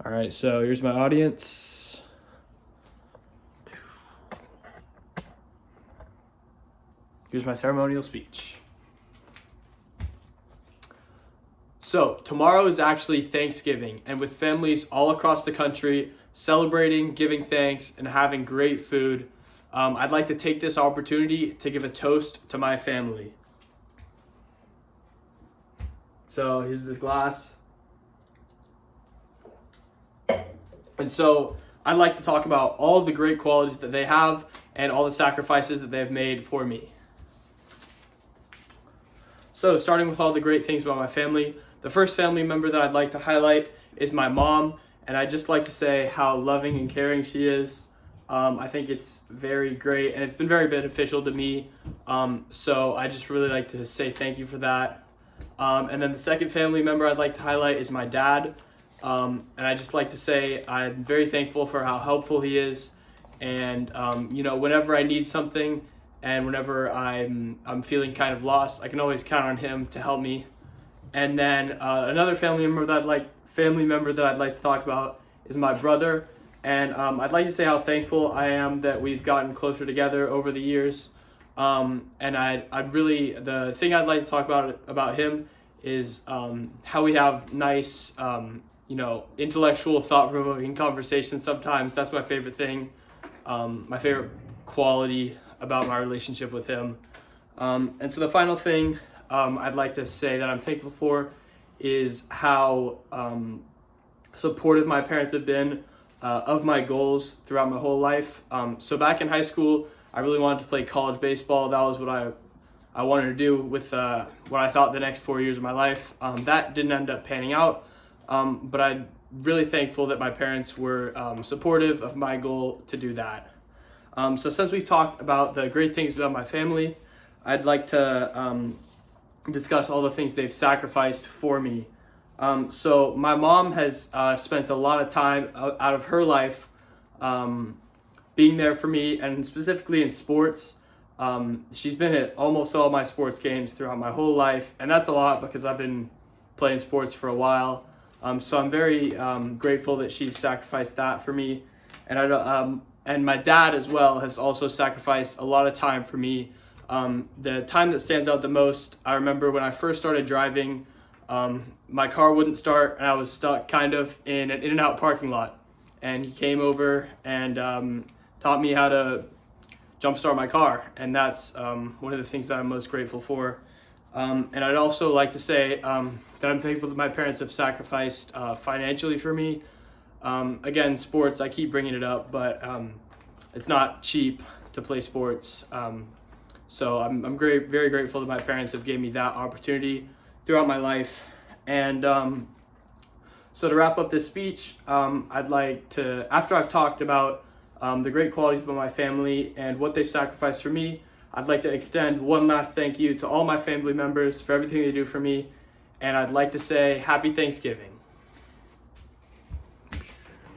All right, so here's my audience. Here's my ceremonial speech. So, tomorrow is actually Thanksgiving, and with families all across the country celebrating, giving thanks, and having great food, I'd like to take this opportunity to give a toast to my family. So, here's this glass. And so, I'd like to talk about all the great qualities that they have and all the sacrifices that they've made for me. So, starting with all the great things about my family, the first family member that I'd like to highlight is my mom, and I'd just like to say how loving and caring she is. I think it's very great, and it's been very beneficial to me. So I just really like to say thank you for that. And then the second family member I'd like to highlight is my dad. And I just like to say I'm very thankful for how helpful he is. And, whenever I need something and whenever I'm feeling kind of lost, I can always count on him to help me. And then another family member that I'd like to talk about is my brother. And I'd like to say how thankful I am that we've gotten closer together over the years. And the thing I'd like to talk about him is how we have nice, intellectual, thought-provoking conversations sometimes. That's my favorite thing, my favorite quality about my relationship with him. And so the final thing I'd like to say that I'm thankful for is how supportive my parents have been of my goals throughout my whole life. So back in high school, I really wanted to play college baseball. That was what I wanted to do with what I thought the next 4 years of my life. That didn't end up panning out, but I'm really thankful that my parents were supportive of my goal to do that. So since we've talked about the great things about my family, I'd like to discuss all the things they've sacrificed for me. So my mom has spent a lot of time out of her life being there for me, and specifically in sports. She's been at almost all my sports games throughout my whole life, and that's a lot because I've been playing sports for a while. So I'm very grateful that she's sacrificed that for me, and my dad as well has also sacrificed a lot of time for me. The time that stands out the most, I remember when I first started driving, my car wouldn't start and I was stuck kind of in an In-N-Out parking lot. And he came over and taught me how to jumpstart my car. And that's one of the things that I'm most grateful for. And I'd also like to say that I'm thankful that my parents have sacrificed financially for me. Again, sports, I keep bringing it up, but it's not cheap to play sports. So I'm very grateful that my parents have given me that opportunity throughout my life. And so to wrap up this speech, I'd like to, after I've talked about the great qualities of my family and what they've sacrificed for me, I'd like to extend one last thank you to all my family members for everything they do for me. And I'd like to say Happy Thanksgiving.